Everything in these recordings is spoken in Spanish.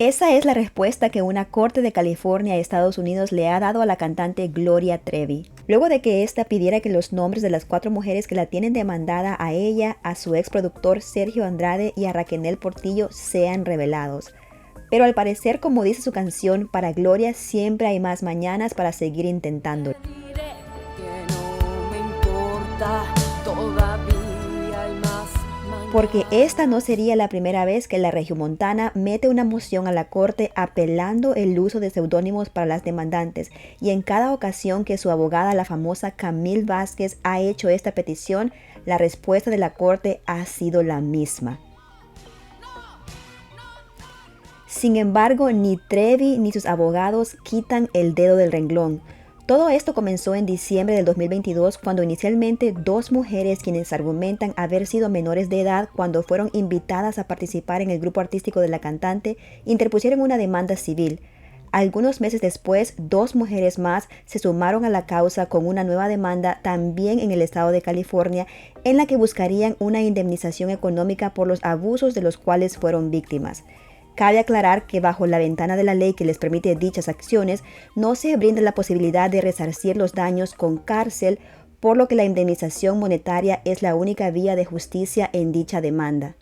Esa es la respuesta que una corte de California, Estados Unidos, le ha dado a la cantante Gloria Trevi, luego de que ésta pidiera que los nombres de las 4 mujeres que la tienen demandada a ella, a su ex productor Sergio Andrade y a Raquel Portillo sean revelados. Pero al parecer, como dice su canción, para Gloria siempre hay más mañanas para seguir intentándolo. Porque esta no sería la primera vez que la regiomontana mete una moción a la corte apelando el uso de seudónimos para las demandantes, y en cada ocasión que su abogada, la famosa Camille Vázquez, ha hecho esta petición, la respuesta de la corte ha sido la misma. Sin embargo, ni Trevi ni sus abogados quitan el dedo del renglón. Todo esto comenzó en diciembre del 2022, cuando inicialmente 2 mujeres, quienes argumentan haber sido menores de edad cuando fueron invitadas a participar en el grupo artístico de la cantante, interpusieron una demanda civil. Algunos meses después, 2 mujeres más se sumaron a la causa con una nueva demanda también en el estado de California, en la que buscarían una indemnización económica por los abusos de los cuales fueron víctimas. Cabe aclarar que bajo la ventana de la ley que les permite dichas acciones, no se brinda la posibilidad de resarcir los daños con cárcel, por lo que la indemnización monetaria es la única vía de justicia en dicha demanda.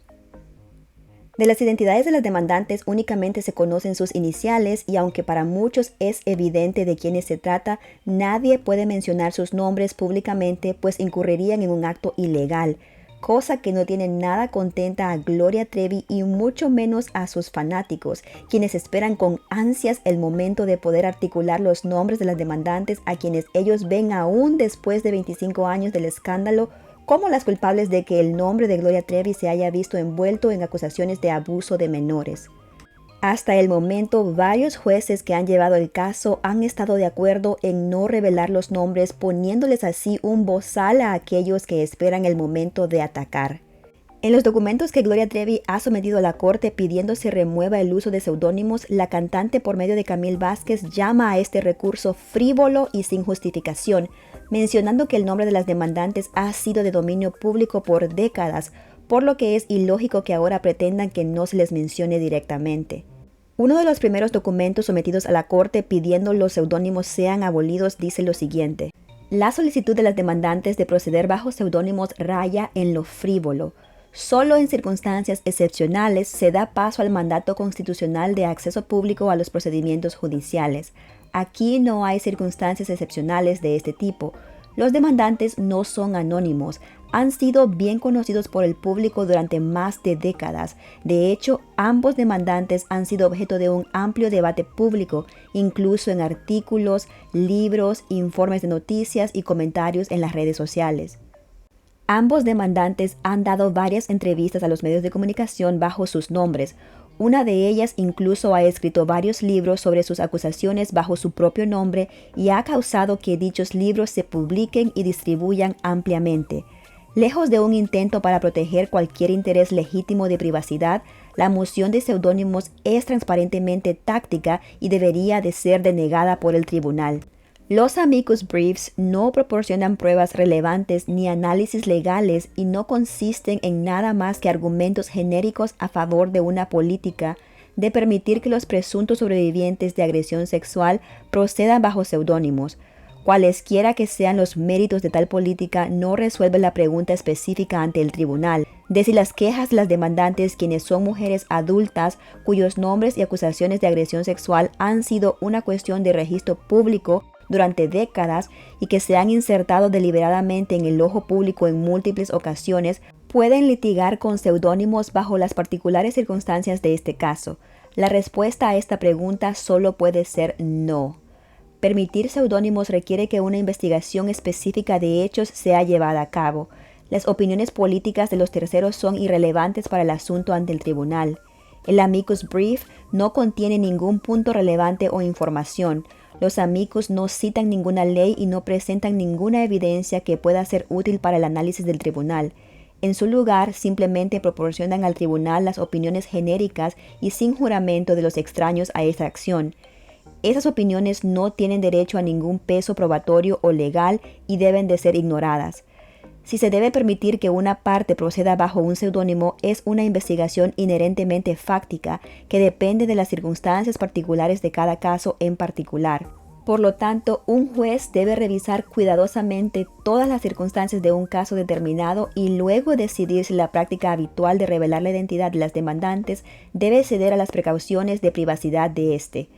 De las identidades de las demandantes únicamente se conocen sus iniciales, y aunque para muchos es evidente de quiénes se trata, nadie puede mencionar sus nombres públicamente, pues incurrirían en un acto ilegal, cosa que no tiene nada contenta a Gloria Trevi y mucho menos a sus fanáticos, quienes esperan con ansias el momento de poder articular los nombres de las demandantes, a quienes ellos ven aún después de 25 años del escándalo como las culpables de que el nombre de Gloria Trevi se haya visto envuelto en acusaciones de abuso de menores. Hasta el momento, varios jueces que han llevado el caso han estado de acuerdo en no revelar los nombres, poniéndoles así un bozal a aquellos que esperan el momento de atacar. En los documentos que Gloria Trevi ha sometido a la corte pidiendo se remueva el uso de seudónimos, la cantante, por medio de Camille Vázquez, llama a este recurso frívolo y sin justificación, mencionando que el nombre de las demandantes ha sido de dominio público por décadas, por lo que es ilógico que ahora pretendan que no se les mencione directamente. Uno de los primeros documentos sometidos a la corte pidiendo los seudónimos sean abolidos dice lo siguiente: la solicitud de las demandantes de proceder bajo seudónimos raya en lo frívolo. Solo en circunstancias excepcionales se da paso al mandato constitucional de acceso público a los procedimientos judiciales. Aquí no hay circunstancias excepcionales de este tipo. Los demandantes no son anónimos, han sido bien conocidos por el público durante más de décadas. De hecho, ambos demandantes han sido objeto de un amplio debate público, incluso en artículos, libros, informes de noticias y comentarios en las redes sociales. Ambos demandantes han dado varias entrevistas a los medios de comunicación bajo sus nombres. Una de ellas incluso ha escrito varios libros sobre sus acusaciones bajo su propio nombre y ha causado que dichos libros se publiquen y distribuyan ampliamente. Lejos de un intento para proteger cualquier interés legítimo de privacidad, la moción de seudónimos es transparentemente táctica y debería de ser denegada por el tribunal. Los amicus briefs no proporcionan pruebas relevantes ni análisis legales y no consisten en nada más que argumentos genéricos a favor de una política de permitir que los presuntos sobrevivientes de agresión sexual procedan bajo seudónimos. Cualesquiera que sean los méritos de tal política, no resuelve la pregunta específica ante el tribunal de si las quejas de las demandantes, quienes son mujeres adultas cuyos nombres y acusaciones de agresión sexual han sido una cuestión de registro público durante décadas y que se han insertado deliberadamente en el ojo público en múltiples ocasiones, pueden litigar con seudónimos bajo las particulares circunstancias de este caso. La respuesta a esta pregunta solo puede ser no. Permitir seudónimos requiere que una investigación específica de hechos sea llevada a cabo. Las opiniones políticas de los terceros son irrelevantes para el asunto ante el tribunal. El amicus brief no contiene ningún punto relevante o información. Los amicus no citan ninguna ley y no presentan ninguna evidencia que pueda ser útil para el análisis del tribunal. En su lugar, simplemente proporcionan al tribunal las opiniones genéricas y sin juramento de los extraños a esta acción. Esas opiniones no tienen derecho a ningún peso probatorio o legal y deben de ser ignoradas. Si se debe permitir que una parte proceda bajo un seudónimo, es una investigación inherentemente fáctica que depende de las circunstancias particulares de cada caso en particular. Por lo tanto, un juez debe revisar cuidadosamente todas las circunstancias de un caso determinado y luego decidir si la práctica habitual de revelar la identidad de las demandantes debe ceder a las precauciones de privacidad de éste.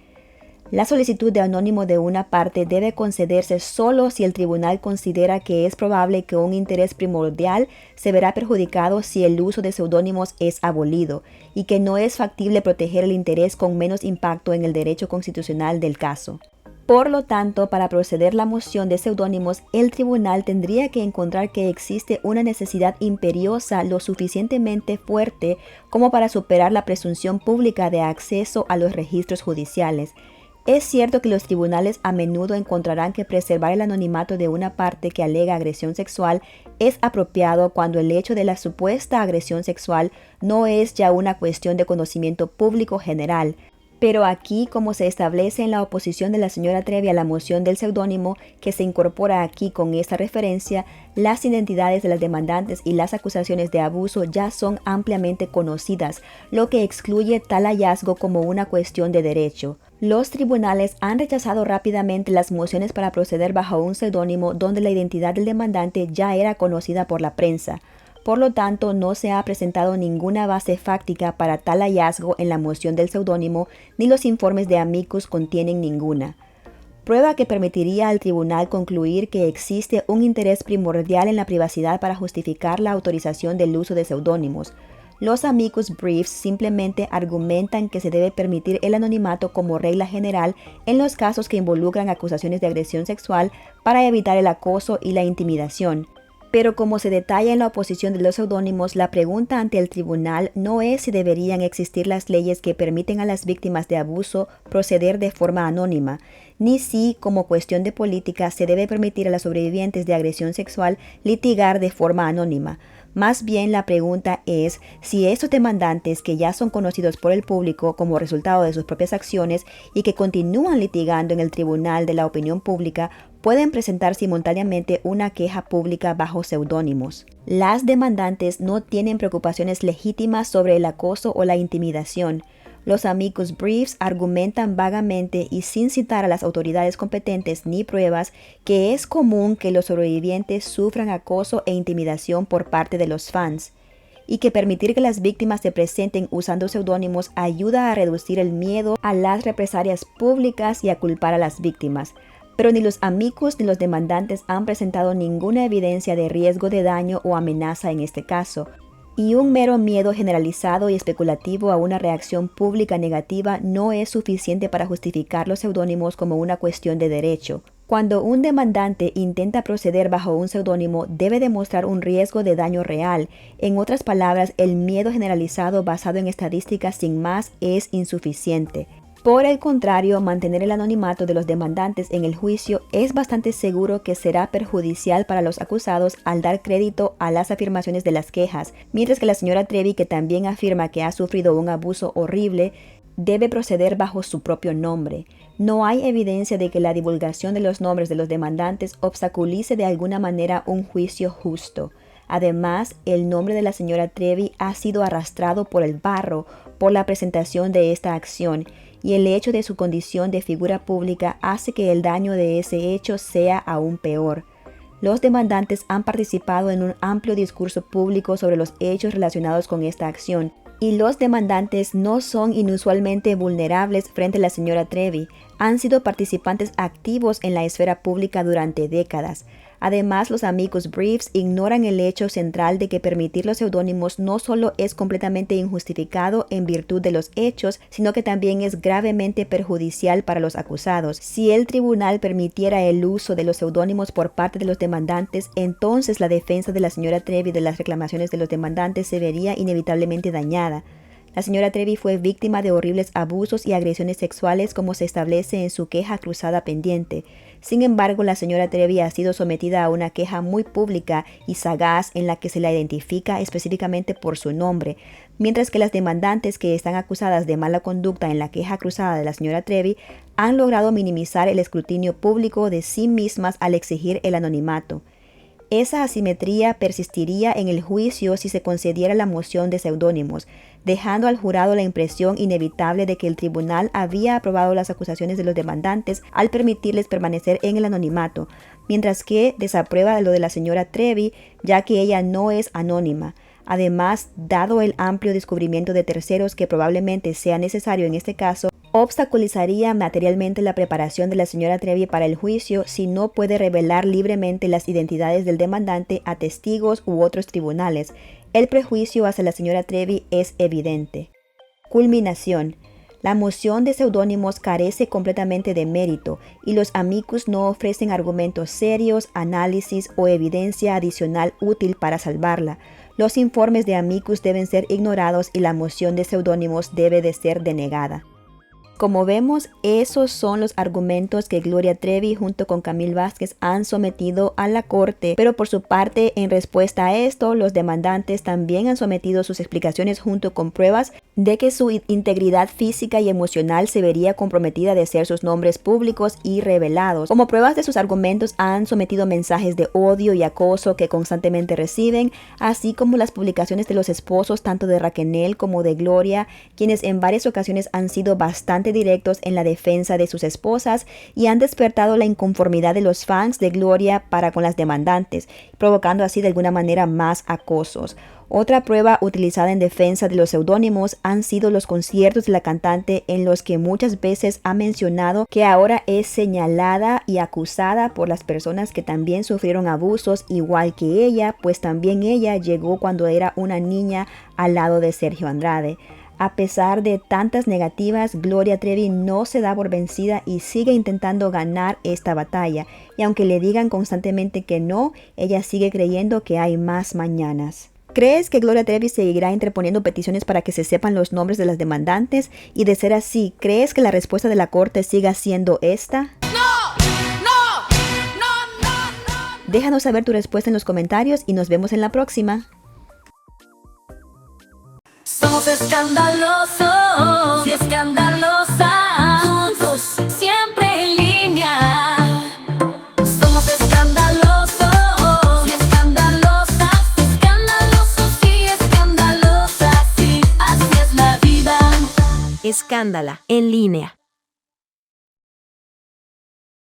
La solicitud de anónimo de una parte debe concederse solo si el tribunal considera que es probable que un interés primordial se verá perjudicado si el uso de seudónimos es abolido y que no es factible proteger el interés con menos impacto en el derecho constitucional del caso. Por lo tanto, para proceder la moción de seudónimos, el tribunal tendría que encontrar que existe una necesidad imperiosa lo suficientemente fuerte como para superar la presunción pública de acceso a los registros judiciales. Es cierto que los tribunales a menudo encontrarán que preservar el anonimato de una parte que alega agresión sexual es apropiado cuando el hecho de la supuesta agresión sexual no es ya una cuestión de conocimiento público general. Pero aquí, como se establece en la oposición de la señora Trevi a la moción del seudónimo que se incorpora aquí con esta referencia, las identidades de las demandantes y las acusaciones de abuso ya son ampliamente conocidas, lo que excluye tal hallazgo como una cuestión de derecho. Los tribunales han rechazado rápidamente las mociones para proceder bajo un seudónimo donde la identidad del demandante ya era conocida por la prensa. Por lo tanto, no se ha presentado ninguna base fáctica para tal hallazgo en la moción del seudónimo, ni los informes de amicus contienen ninguna. Prueba que permitiría al tribunal concluir que existe un interés primordial en la privacidad para justificar la autorización del uso de seudónimos. Los amicus briefs simplemente argumentan que se debe permitir el anonimato como regla general en los casos que involucran acusaciones de agresión sexual para evitar el acoso y la intimidación. Pero como se detalla en la oposición de los seudónimos, la pregunta ante el tribunal no es si deberían existir las leyes que permiten a las víctimas de abuso proceder de forma anónima, ni si, como cuestión de política, se debe permitir a las sobrevivientes de agresión sexual litigar de forma anónima. Más bien la pregunta es si estos demandantes que ya son conocidos por el público como resultado de sus propias acciones y que continúan litigando en el tribunal de la opinión pública pueden presentar simultáneamente una queja pública bajo seudónimos. Las demandantes no tienen preocupaciones legítimas sobre el acoso o la intimidación. Los amicus briefs argumentan vagamente y sin citar a las autoridades competentes ni pruebas que es común que los sobrevivientes sufran acoso e intimidación por parte de los fans, y que permitir que las víctimas se presenten usando seudónimos ayuda a reducir el miedo a las represalias públicas y a culpar a las víctimas. Pero ni los amicus ni los demandantes han presentado ninguna evidencia de riesgo de daño o amenaza en este caso. Y un mero miedo generalizado y especulativo a una reacción pública negativa no es suficiente para justificar los seudónimos como una cuestión de derecho. Cuando un demandante intenta proceder bajo un seudónimo, debe demostrar un riesgo de daño real. En otras palabras, el miedo generalizado basado en estadísticas sin más es insuficiente. Por el contrario, mantener el anonimato de los demandantes en el juicio es bastante seguro que será perjudicial para los acusados al dar crédito a las afirmaciones de las quejas, mientras que la señora Trevi, que también afirma que ha sufrido un abuso horrible, debe proceder bajo su propio nombre. No hay evidencia de que la divulgación de los nombres de los demandantes obstaculice de alguna manera un juicio justo. Además, el nombre de la señora Trevi ha sido arrastrado por el barro por la presentación de esta acción, y el hecho de su condición de figura pública hace que el daño de ese hecho sea aún peor. Los demandantes han participado en un amplio discurso público sobre los hechos relacionados con esta acción, y los demandantes no son inusualmente vulnerables frente a la señora Trevi. Han sido participantes activos en la esfera pública durante décadas. Además, los amicus briefs ignoran el hecho central de que permitir los seudónimos no solo es completamente injustificado en virtud de los hechos, sino que también es gravemente perjudicial para los acusados. Si el tribunal permitiera el uso de los seudónimos por parte de los demandantes, entonces la defensa de la señora Trevi de las reclamaciones de los demandantes se vería inevitablemente dañada. La señora Trevi fue víctima de horribles abusos y agresiones sexuales como se establece en su queja cruzada pendiente. Sin embargo, la señora Trevi ha sido sometida a una queja muy pública y sagaz en la que se la identifica específicamente por su nombre, mientras que las demandantes que están acusadas de mala conducta en la queja cruzada de la señora Trevi han logrado minimizar el escrutinio público de sí mismas al exigir el anonimato. Esa asimetría persistiría en el juicio si se concediera la moción de seudónimos, dejando al jurado la impresión inevitable de que el tribunal había aprobado las acusaciones de los demandantes al permitirles permanecer en el anonimato, mientras que desaprueba lo de la señora Trevi, ya que ella no es anónima. Además, dado el amplio descubrimiento de terceros que probablemente sea necesario en este caso, obstaculizaría materialmente la preparación de la señora Trevi para el juicio si no puede revelar libremente las identidades del demandante a testigos u otros tribunales. El prejuicio hacia la señora Trevi es evidente. Culminación. La moción de seudónimos carece completamente de mérito y los amicus no ofrecen argumentos serios, análisis o evidencia adicional útil para salvarla. Los informes de amicus deben ser ignorados y la moción de seudónimos debe de ser denegada. Como vemos, esos son los argumentos que Gloria Trevi junto con Camille Vázquez han sometido a la corte, pero por su parte, en respuesta a esto, los demandantes también han sometido sus explicaciones junto con pruebas de que su integridad física y emocional se vería comprometida de ser sus nombres públicos y revelados. Como pruebas de sus argumentos han sometido mensajes de odio y acoso que constantemente reciben, así como las publicaciones de los esposos tanto de Raquel como de Gloria, quienes en varias ocasiones han sido bastante directos en la defensa de sus esposas y han despertado la inconformidad de los fans de Gloria para con las demandantes, provocando así de alguna manera más acosos. Otra prueba utilizada en defensa de los seudónimos han sido los conciertos de la cantante en los que muchas veces ha mencionado que ahora es señalada y acusada por las personas que también sufrieron abusos igual que ella, pues también ella llegó cuando era una niña al lado de Sergio Andrade. A pesar de tantas negativas, Gloria Trevi no se da por vencida y sigue intentando ganar esta batalla. Y aunque le digan constantemente que no, ella sigue creyendo que hay más mañanas. ¿Crees que Gloria Trevi seguirá interponiendo peticiones para que se sepan los nombres de las demandantes? Y de ser así, ¿crees que la respuesta de la corte siga siendo esta? ¡No! Déjanos saber tu respuesta en los comentarios y nos vemos en la próxima. Somos escandalosos y escandalosas, juntos, siempre en línea. Somos escandalosos y escandalosas, escandalosos y escandalosas, sí, así es la vida. Escándala en línea.